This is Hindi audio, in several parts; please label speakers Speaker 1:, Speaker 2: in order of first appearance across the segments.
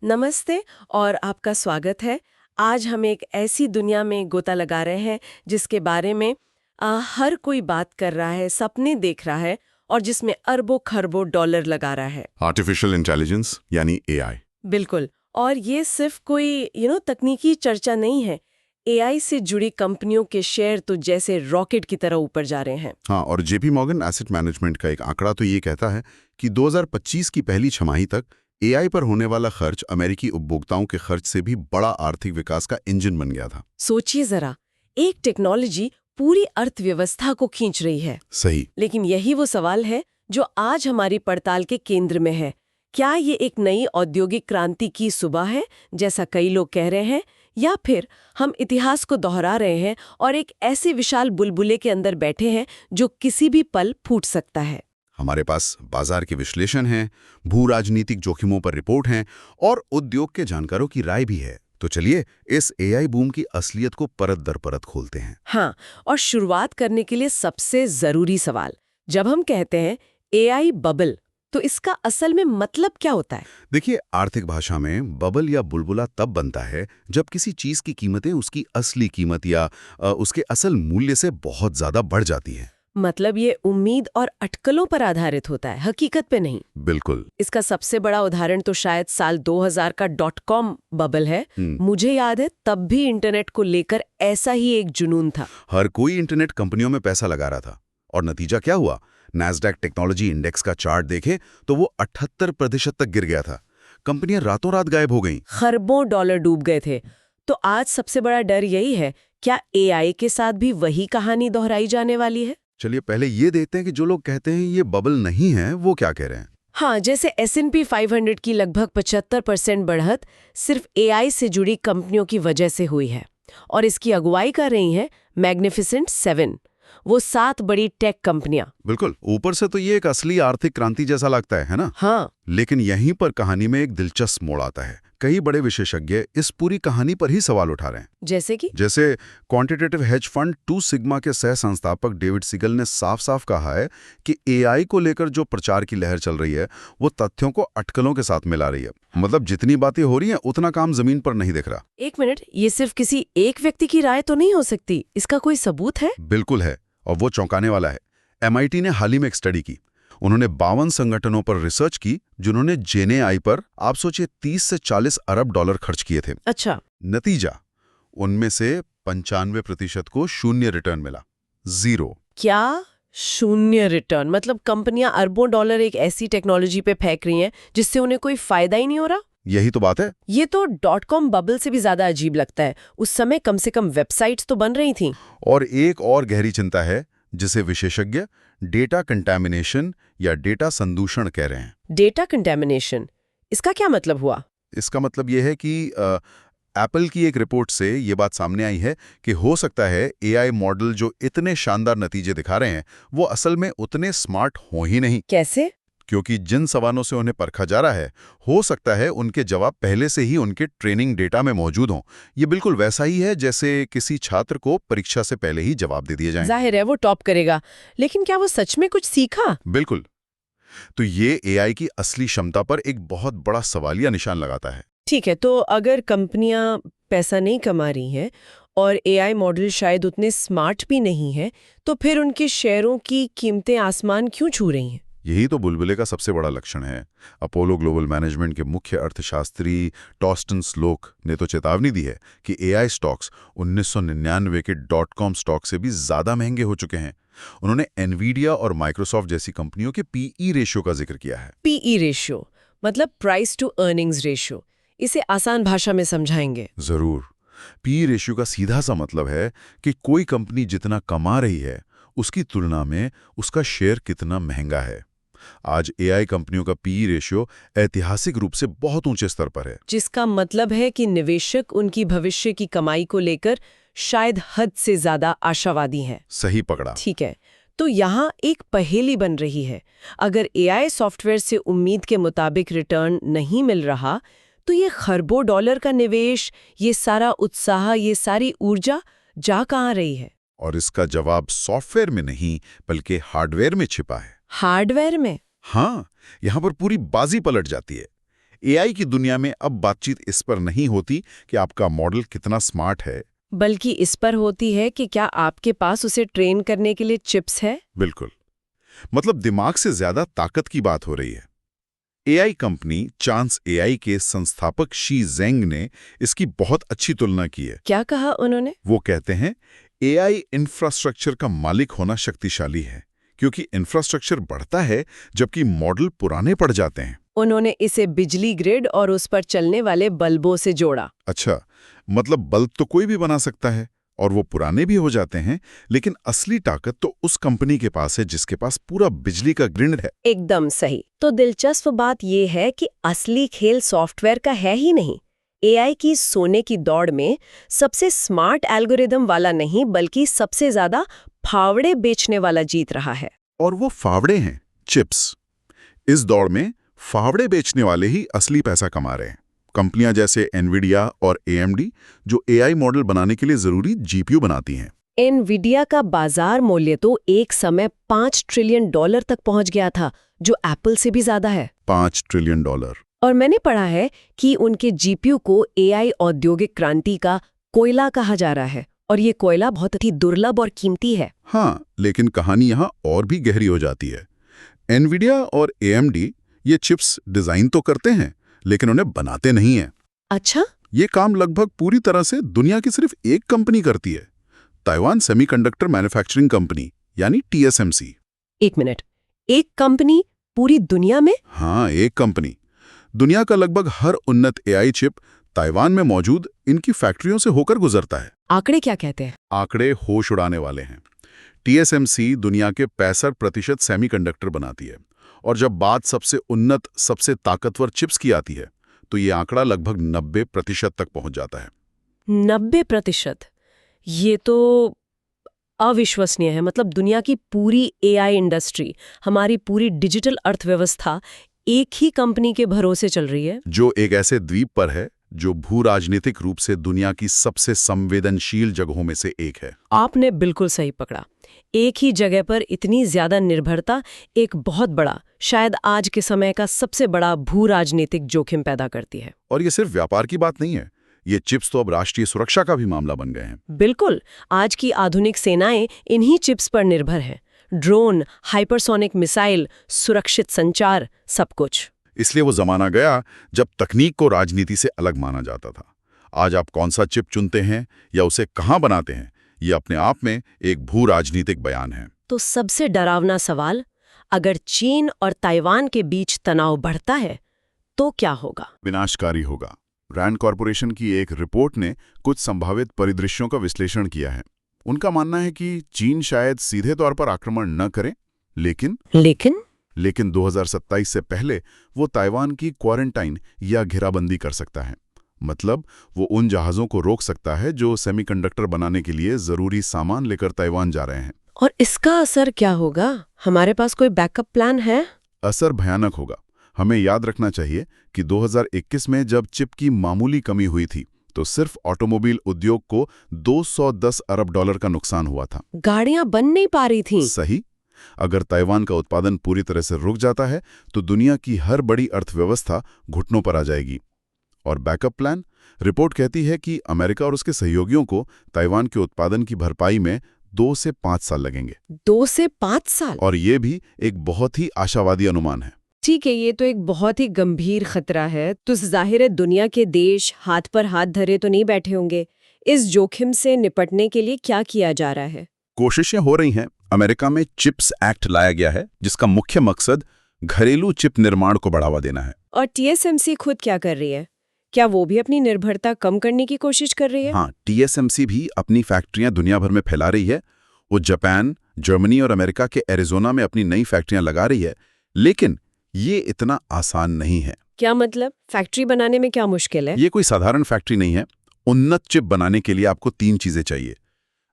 Speaker 1: नमस्ते और आपका स्वागत है। आज हम एक ऐसी दुनिया में गोता लगा रहे हैं जिसके बारे में हर कोई बात कर रहा है, सपने देख रहा है और जिसमें अरबों खरबों डॉलर लगा रहा है।
Speaker 2: आर्टिफिशियल इंटेलिजेंस यानी एआई।
Speaker 1: बिल्कुल। और ये सिर्फ कोई तकनीकी चर्चा नहीं है। एआई से जुड़ी कंपनियों के शेयर तो जैसे रॉकेट की तरह ऊपर जा रहे हैं।
Speaker 2: हाँ, और जेपी मॉर्गन एसेट मैनेजमेंट का एक आंकड़ा तो ये कहता है कि 2025 की पहली छमाही तक एआई पर होने वाला खर्च अमेरिकी उपभोक्ताओं के खर्च से भी बड़ा आर्थिक विकास का इंजन बन गया था।
Speaker 1: सोचिए जरा, एक टेक्नोलॉजी पूरी अर्थव्यवस्था को खींच रही है।
Speaker 2: सही।
Speaker 1: लेकिन यही वो सवाल है जो आज हमारी पड़ताल के केंद्र में है। क्या ये एक नई औद्योगिक क्रांति की सुबह है, जैसा कई लोग कह रहे हैं, या फिर हम इतिहास को दोहरा रहे हैं और एक ऐसे विशाल बुलबुले के अंदर बैठे हैं जो किसी भी पल फूट सकता है?
Speaker 2: हमारे पास बाजार के विश्लेषण हैं, भू राजनीतिक जोखिमों पर रिपोर्ट हैं और उद्योग के जानकारों की राय भी है। तो चलिए इस एआई बूम की असलियत को परत दर परत खोलते हैं।
Speaker 1: हाँ, और शुरुआत करने के लिए सबसे जरूरी सवाल, जब हम कहते हैं एआई बबल, तो इसका असल में मतलब क्या होता है?
Speaker 2: देखिए, आर्थिक भाषा में बबल या बुलबुला तब बनता है जब किसी चीज की कीमतें उसकी असली कीमत या उसके असल मूल्य से बहुत ज्यादा बढ़ जाती है।
Speaker 1: मतलब ये उम्मीद और अटकलों पर आधारित होता है, हकीकत पे नहीं।
Speaker 2: बिल्कुल।
Speaker 1: इसका सबसे बड़ा उदाहरण तो शायद साल 2000 का .com बबल है। मुझे याद है तब भी इंटरनेट को लेकर ऐसा ही एक जुनून था।
Speaker 2: हर कोई इंटरनेट कंपनियों में पैसा लगा रहा था और नतीजा क्या हुआ? नैस्डैक टेक्नोलॉजी इंडेक्स का चार्ट देखे तो वो 78% तक गिर गया था। कंपनियां रातों रात गायब हो गईं।
Speaker 1: खरबों डॉलर डूब गए थे। तो आज सबसे बड़ा डर यही है, क्या एआई के साथ भी वही कहानी दोहराई जाने वाली है?
Speaker 2: चलिए पहले ये देखते हैं कि जो लोग कहते हैं ये बबल नहीं है वो क्या कह रहे हैं।
Speaker 1: हाँ, जैसे S&P 500 की लगभग 75% बढ़त सिर्फ एआई से जुड़ी कंपनियों की वजह से हुई है, और इसकी अगुवाई कर रही हैं मैग्निफिसेंट 7, वो 7 बड़ी टेक कंपनियां।
Speaker 2: बिल्कुल, ऊपर से तो ये एक असली आर्थिक क्रांति जैसा लगता है ना?
Speaker 1: हाँ।
Speaker 2: लेकिन यहीं पर कहानी में एक दिलचस्प मोड़ आता है। कई बड़े विशेषज्ञ इस पूरी कहानी पर ही सवाल उठा रहे हैं। जैसे क्वांटिटेटिव हेज फंड 2 सिग्मा के सह संस्थापक डेविड सिगल ने साफ साफ कहा है कि एआई को लेकर जो प्रचार की लहर चल रही है वो तथ्यों को अटकलों के साथ मिला रही है। मतलब जितनी बातें हो रही हैं उतना काम जमीन पर नहीं दिख रहा।
Speaker 1: एक मिनट, ये सिर्फ किसी एक व्यक्ति की राय तो नहीं हो सकती, इसका कोई सबूत है?
Speaker 2: बिल्कुल है, और वो चौंकाने वाला है। MIT ने हाल ही में एक स्टडी की। उन्होंने 52 संगठनों पर रिसर्च की जिन्होंने जेनएआई पर, आप सोचिए, 30 से 40 अरब डॉलर खर्च किए थे।
Speaker 1: अच्छा।
Speaker 2: नतीजा, उनमें से 95% को शून्य रिटर्न मिला। 0।
Speaker 1: क्या? शून्य रिटर्न? मतलब कंपनियां अरबों डॉलर एक ऐसी टेक्नोलॉजी पे फेंक रही हैं जिससे उन्हें कोई फायदा ही नहीं हो रहा?
Speaker 2: यही तो बात है।
Speaker 1: ये तो .com बबल से भी ज्यादा अजीब लगता है। उस समय कम से कम वेबसाइट्स तो बन रही थीं।
Speaker 2: और एक और गहरी चिंता है जिसे विशेषज्ञ डेटा कंटैमिनेशन या डेटा संदूषण कह रहे हैं।
Speaker 1: डेटा कंटैमिनेशन, इसका क्या मतलब हुआ?
Speaker 2: इसका मतलब यह है कि एप्पल की एक रिपोर्ट से ये बात सामने आई है कि हो सकता है एआई मॉडल जो इतने शानदार नतीजे दिखा रहे हैं वो असल में उतने स्मार्ट हो ही नहीं।
Speaker 1: कैसे?
Speaker 2: क्योंकि जिन सवालों से उन्हें परखा जा रहा है हो सकता है उनके जवाब पहले से ही उनके ट्रेनिंग डेटा में मौजूद हों। ये बिल्कुल वैसा ही है जैसे किसी छात्र को परीक्षा से पहले ही जवाब दे दिए जाएं।
Speaker 1: जाहिर है वो टॉप करेगा, लेकिन क्या वो सच में कुछ सीखा?
Speaker 2: बिल्कुल। तो ये एआई की असली क्षमता पर एक बहुत बड़ा सवालिया निशान लगाता है।
Speaker 1: ठीक है, तो अगर कंपनियां पैसा नहीं कमा रही हैं और एआई मॉडल शायद उतने स्मार्ट भी नहीं है, तो फिर उनके शेयरों की कीमतें आसमान क्यों छू रही हैं?
Speaker 2: यही तो बुलबुले का सबसे बड़ा लक्षण है। अपोलो ग्लोबल मैनेजमेंट के मुख्य अर्थशास्त्री टॉस्टन स्लोक ने तो चेतावनी दी है कि एआई स्टॉक्स 1999 के .com स्टॉक से भी ज्यादा महंगे हो चुके हैं। उन्होंने एनवीडिया और माइक्रोसॉफ्ट जैसी कंपनियों के पीई रेशियो का जिक्र किया है।
Speaker 1: पीई रेशियो मतलब प्राइस टू अर्निंग्स रेशियो। इसे आसान भाषा में समझाएंगे?
Speaker 2: जरूर। पीई रेशियो का सीधा सा मतलब है कि कोई कंपनी जितना कमा रही है उसकी तुलना में उसका शेयर कितना महंगा है। आज एआई कंपनियों का पीई रेशियो ऐतिहासिक रूप से बहुत ऊंचे स्तर पर है,
Speaker 1: जिसका मतलब है कि निवेशक उनकी भविष्य की कमाई को लेकर शायद हद से ज्यादा आशावादी हैं।
Speaker 2: सही पकड़ा।
Speaker 1: ठीक है, तो यहाँ एक पहेली बन रही है। अगर एआई सॉफ्टवेयर से उम्मीद के मुताबिक रिटर्न नहीं मिल रहा, तो ये खरबों डॉलर का निवेश, ये सारा उत्साह, ये सारी ऊर्जा जा कहाँ रही है?
Speaker 2: और इसका जवाब सॉफ्टवेयर में नहीं बल्कि हार्डवेयर में छिपा है।
Speaker 1: हार्डवेयर में?
Speaker 2: हाँ, यहाँ पर पूरी बाजी पलट जाती है। एआई की दुनिया में अब बातचीत इस पर नहीं होती कि आपका मॉडल कितना स्मार्ट है,
Speaker 1: बल्कि इस पर होती है कि क्या आपके पास उसे ट्रेन करने के लिए चिप्स है।
Speaker 2: बिल्कुल। मतलब दिमाग से ज्यादा ताकत की बात हो रही है। एआई कंपनी चांस एआई के संस्थापक शी जेंग ने इसकी बहुत अच्छी तुलना की है।
Speaker 1: क्या कहा उन्होंने?
Speaker 2: वो कहते हैं एआई इंफ्रास्ट्रक्चर का मालिक होना शक्तिशाली है, क्योंकि इंफ्रास्ट्रक्चर बढ़ता है जबकि मॉडल पुराने पड़ जाते हैं।
Speaker 1: उन्होंने इसे बिजली ग्रिड और उस पर चलने वाले बल्बों से जोड़ा।
Speaker 2: अच्छा, मतलब बल्ब तो कोई भी बना सकता है और वो पुराने भी हो जाते हैं, लेकिन असली ताकत तो उस कंपनी के पास है जिसके पास पूरा बिजली का ग्रिड है।
Speaker 1: एकदम सही। तो दिलचस्प बात यह है कि असली खेल सॉफ्टवेयर का है ही नहीं। एआई की सोने की दौड़ में सबसे स्मार्ट एल्गोरिदम वाला नहीं, बल्कि सबसे ज्यादा फावड़े बेचने वाला जीत रहा है।
Speaker 2: और वो फावड़े हैं चिप्स। इस दौड़ में फावड़े बेचने वाले ही असली पैसा कमा रहे हैं। कंपनियां जैसे एनवीडिया और एएमडी, जो एआई मॉडल बनाने के लिए जरूरी जीपीयू बनाती हैं।
Speaker 1: एनवीडिया का बाजार मूल्य तो एक समय $5 ट्रिलियन तक पहुंच गया था, जो एप्पल से भी ज्यादा है।
Speaker 2: $5 ट्रिलियन।
Speaker 1: और मैंने पढ़ा है कि उनके जीपीयू को एआई औद्योगिक क्रांति का कोयला कहा जा रहा है, और ये कोयला बहुत ही दुर्लभ और कीमती है।
Speaker 2: हाँ, लेकिन कहानी यहाँ और भी गहरी हो जाती है। एनवीडिया और एएमडी ये चिप्स डिजाइन तो करते हैं, लेकिन उन्हें बनाते नहीं हैं।
Speaker 1: अच्छा?
Speaker 2: ये काम लगभग पूरी तरह से दुनिया की सिर्फ एक कंपनी करती है, ताइवान सेमीकंडक्टर मैन्युफैक्चरिंग कंपनी, यानी TSMC।
Speaker 1: एक मिनट, एक कंपनी पूरी दुनिया में?
Speaker 2: हाँ, एक कंपनी। दुनिया का लगभग हर उन्नत एआई चिप ताइवान में मौजूद इनकी फैक्ट्रियों से होकर गुजरता है।
Speaker 1: आंकड़े क्या कहते हैं?
Speaker 2: आंकड़े होश उड़ाने वाले हैं। TSMC दुनिया के 65% सेमीकंडक्टर बनाती है, और जब बात सबसे उन्नत, सबसे ताकतवर चिप्स की आती है, तो ये आंकड़ा लगभग 90% तक पहुंच जाता है।
Speaker 1: 90%? ये तो अविश्वसनीय है। मतलब दुनिया की पूरी एआई इंडस्ट्री, हमारी पूरी डिजिटल अर्थव्यवस्था एक ही कंपनी के भरोसे चल रही है,
Speaker 2: जो एक ऐसे द्वीप पर है जो भू राजनीतिक रूप से दुनिया की सबसे संवेदनशील जगहों में से एक है।
Speaker 1: आपने बिल्कुल सही पकड़ा। एक ही जगह पर इतनी ज्यादा निर्भरता एक बहुत बड़ा, शायद आज के समय का सबसे बड़ा भू राजनीतिक जोखिम पैदा करती है।
Speaker 2: और ये सिर्फ व्यापार की बात नहीं है, ये चिप्स तो अब राष्ट्रीय सुरक्षा का भी मामला बन गए हैं।
Speaker 1: बिल्कुल, आज की आधुनिक सेनाएं इन्हीं चिप्स पर निर्भर हैं। ड्रोन, हाइपरसोनिक मिसाइल, सुरक्षित संचार, सब कुछ।
Speaker 2: इसलिए वो जमाना गया जब तकनीक को राजनीति से अलग माना जाता था। आज आप कौन सा चिप चुनते हैं या उसे कहाँ बनाते हैं, ये अपने आप में एक भू राजनीतिक बयान है।
Speaker 1: तो सबसे डरावना सवाल, अगर चीन और ताइवान के बीच तनाव बढ़ता है तो क्या होगा?
Speaker 2: विनाशकारी होगा। रैंड कॉरपोरेशन की एक रिपोर्ट ने कुछ संभावित परिदृश्यों का विश्लेषण किया है। उनका मानना है कि चीन शायद सीधे तौर पर आक्रमण न करे, लेकिन 2027 से पहले वो ताइवान की क्वारंटाइन या घेराबंदी कर सकता है। मतलब वो उन जहाज़ों को रोक सकता है जो सेमीकंडक्टर बनाने के लिए जरूरी सामान लेकर ताइवान जा रहे हैं।
Speaker 1: और इसका असर क्या होगा? हमारे पास कोई बैकअप प्लान है?
Speaker 2: असर भयानक होगा। हमें याद रखना चाहिए कि 2021 में जब चिप की मामूली कमी हुई थी, तो सिर्फ ऑटोमोबाइल उद्योग को $210 अरब का नुकसान हुआ था।
Speaker 1: गाड़ियां बन नहीं पा रही थीं।
Speaker 2: सही। अगर ताइवान का उत्पादन पूरी तरह से रुक जाता है तो दुनिया की हर बड़ी अर्थव्यवस्था घुटनों पर आ जाएगी। और बैकअप प्लान? रिपोर्ट कहती है कि अमेरिका और उसके सहयोगियों को ताइवान के उत्पादन की भरपाई में 2 से 5 साल लगेंगे।
Speaker 1: 2 से 5 साल?
Speaker 2: और ये भी एक बहुत ही आशावादी अनुमान है।
Speaker 1: ठीक है, ये तो एक बहुत ही गंभीर खतरा है। तो जाहिर है दुनिया के देश हाथ पर हाथ धरे तो नहीं बैठे होंगे। इस जोखिम से निपटने के लिए क्या किया जा रहा है?
Speaker 2: कोशिशें हो रही हैं। अमेरिका में चिप्स एक्ट लाया गया है, जिसका मुख्य मकसद घरेलू चिप निर्माण को बढ़ावा देना है।
Speaker 1: और TSMC खुद क्या कर रही है? क्या वो भी अपनी निर्भरता कम करने की कोशिश कर रही है?
Speaker 2: हाँ, TSMC भी अपनी फैक्ट्रियां दुनिया भर में फैला रही है। वो जापान, जर्मनी और अमेरिका के एरिजोना में अपनी नई फैक्ट्रियां लगा रही है। लेकिन ये इतना आसान नहीं है।
Speaker 1: क्या मतलब? फैक्ट्री बनाने में क्या मुश्किल है?
Speaker 2: ये कोई साधारण फैक्ट्री नहीं है। उन्नत चिप बनाने के लिए आपको 3 चीजें चाहिए: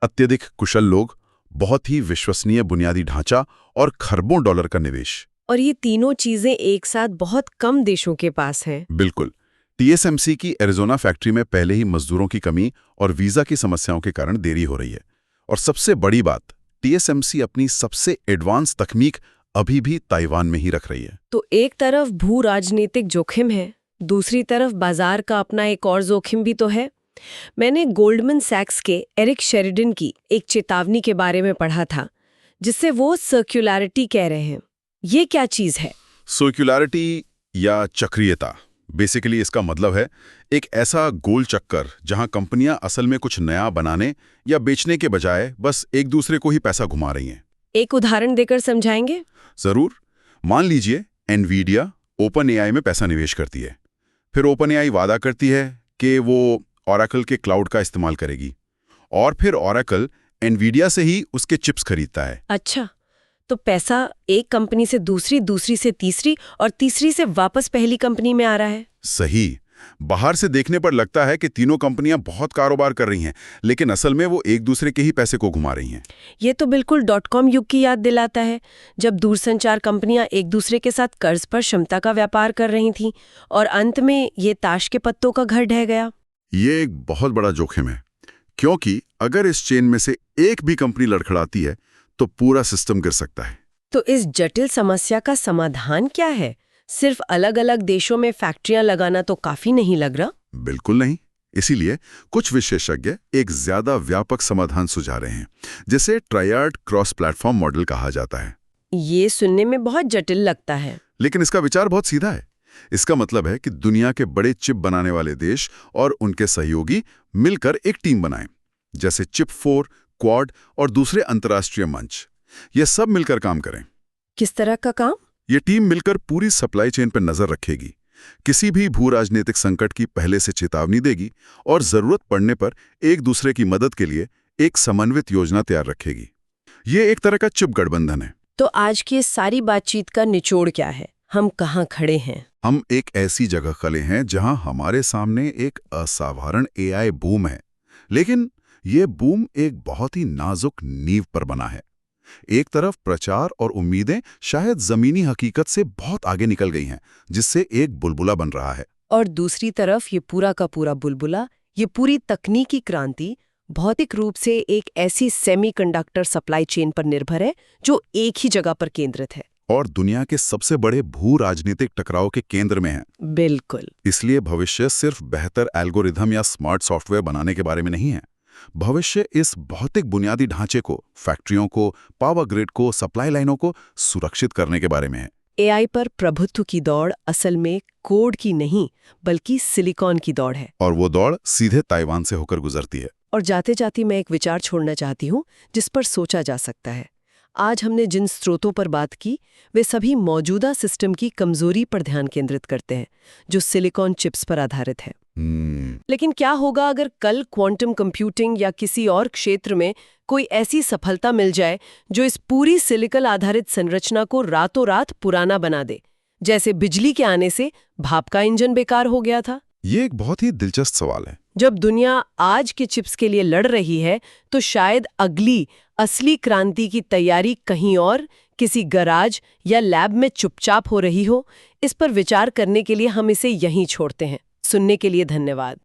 Speaker 2: अत्यधिक कुशल लोग, बहुत ही विश्वसनीय बुनियादी ढांचा और खरबों डॉलर का निवेश।
Speaker 1: और ये तीनों चीजें एक साथ बहुत कम देशों के पास हैं।
Speaker 2: बिल्कुल। TSMC की एरिजोना फैक्ट्री में पहले ही मजदूरों की कमी और वीजा की समस्याओं के कारण देरी हो रही है। और सबसे बड़ी बात, TSMC अपनी सबसे एडवांस तकनीक अभी भी ताइवान में ही रख रही है।
Speaker 1: तो एक तरफ भू राजनीतिक जोखिम है, दूसरी तरफ बाजार का अपना एक और जोखिम भी तो है। मैंने गोल्डमैन सैक्स के एरिक शेरिडन की एक चेतावनी के बारे में पढ़ा था, जिससे वो सर्कुलैरिटी कह रहे हैं। ये क्या चीज है?
Speaker 2: सर्कुलैरिटी या चक्रीयता, बेसिकली इसका मतलब है एक ऐसा गोल चक्कर जहां कंपनियां असल में कुछ नया बनाने या बेचने के बजाय बस एक दूसरे को ही पैसा घुमा रही हैं।
Speaker 1: एक उदाहरण देकर समझाएंगे?
Speaker 2: जरूर। मान लीजिए एनवीडिया ओपन एआई में पैसा निवेश करती है। फिर ओपन एआई वादा करती है कि वो ओरेकल के क्लाउड का इस्तेमाल करेगी, और फिर ओरेकल एनवीडिया से ही उसके चिप्स खरीदता है।
Speaker 1: अच्छा, तो पैसा एक कंपनी से दूसरी, दूसरी से तीसरी और तीसरी से वापस पहली कंपनी में आ रहा है।
Speaker 2: सही। बाहर से देखने पर लगता है कि तीनों कंपनियां बहुत कारोबार कर रही हैं, लेकिन असल में वो एक दूसरे के ही पैसे को घुमा रही हैं।
Speaker 1: ये तो बिल्कुल .com युग की याद दिलाता है, जब दूरसंचार कंपनियां एक दूसरे के साथ कर्ज पर क्षमता का व्यापार कर रही थीं और अंत में ये ताश के पत्तों का घर ढह गया।
Speaker 2: ये एक बहुत बड़ा जोखिम है, क्योंकि अगर इस चेन में से एक भी कंपनी लड़खड़ाती है तो पूरा सिस्टम गिर सकता है।
Speaker 1: तो इस जटिल समस्या का समाधान क्या है? सिर्फ अलग अलग देशों में फैक्ट्रियां लगाना तो काफी नहीं लग रहा।
Speaker 2: बिल्कुल नहीं। इसीलिए कुछ विशेषज्ञ एक ज्यादा व्यापक समाधान सुझा रहे हैं, जिसे ट्रायड क्रॉस प्लेटफॉर्म मॉडल कहा जाता है।
Speaker 1: ये सुनने में बहुत जटिल लगता है,
Speaker 2: लेकिन इसका विचार बहुत सीधा है। इसका मतलब है कि दुनिया के बड़े चिप बनाने वाले देश और उनके सहयोगी मिलकर एक टीम बनाएं, जैसे चिप4, क्वाड और दूसरे अंतर्राष्ट्रीय मंच। ये सब मिलकर काम करें।
Speaker 1: किस तरह का काम?
Speaker 2: ये टीम मिलकर पूरी सप्लाई चेन पर नजर रखेगी, किसी भी भू राजनीतिक संकट की पहले से चेतावनी देगी और जरूरत पड़ने पर एक दूसरे की मदद के लिए एक समन्वित योजना तैयार रखेगी। ये एक तरह का चिप गठबंधन है।
Speaker 1: तो आज की इस सारी बातचीत का निचोड़ क्या है? हम कहाँ खड़े हैं?
Speaker 2: हम एक ऐसी जगह खड़े हैं जहां हमारे सामने एक असाधारण एआई बूम है, लेकिन ये बूम एक बहुत ही नाजुक नींव पर बना है। एक तरफ प्रचार और उम्मीदें शायद जमीनी हकीकत से बहुत आगे निकल गई हैं, जिससे एक बुलबुला बन रहा है।
Speaker 1: और दूसरी तरफ ये पूरा का पूरा बुलबुला, ये पूरी तकनीकी क्रांति भौतिक रूप से एक ऐसी सेमीकंडक्टर सप्लाई चेन पर निर्भर है जो एक ही जगह पर केंद्रित है
Speaker 2: और दुनिया के सबसे बड़े भू राजनीतिक टकराव के केंद्र में है।
Speaker 1: बिल्कुल।
Speaker 2: इसलिए भविष्य सिर्फ बेहतर एल्गोरिथम या स्मार्ट सॉफ्टवेयर बनाने के बारे में नहीं है। भविष्य इस भौतिक बुनियादी ढांचे को, फैक्ट्रियों को, पावर ग्रिड को, सप्लाई लाइनों को सुरक्षित करने के बारे में है।
Speaker 1: एआई पर प्रभुत्व की दौड़ असल में कोड की नहीं बल्कि सिलिकॉन की दौड़ है,
Speaker 2: और वो दौड़ सीधे ताइवान से होकर गुजरती है।
Speaker 1: और जाते जाते मैं एक विचार छोड़ना चाहती हूँ जिस पर सोचा जा सकता है। आज हमने जिन स्रोतों पर बात की वे सभी मौजूदा सिस्टम की कमजोरी पर ध्यान केंद्रित करते हैं, जो सिलिकॉन चिप्स पर आधारित है। लेकिन क्या होगा अगर कल क्वांटम कंप्यूटिंग या किसी और क्षेत्र में कोई ऐसी सफलता मिल जाए जो इस पूरी सिलिकॉन आधारित संरचना को रातों रात पुराना बना दे, जैसे बिजली के आने से भाप का इंजन बेकार हो गया था?
Speaker 2: ये एक बहुत ही दिलचस्प सवाल है।
Speaker 1: जब दुनिया आज के चिप्स के लिए लड़ रही है तो शायद अगली असली क्रांति की तैयारी कहीं और, किसी गराज या लैब में चुपचाप हो रही हो। इस पर विचार करने के लिए हम इसे यहीं छोड़ते हैं। सुनने के लिए धन्यवाद।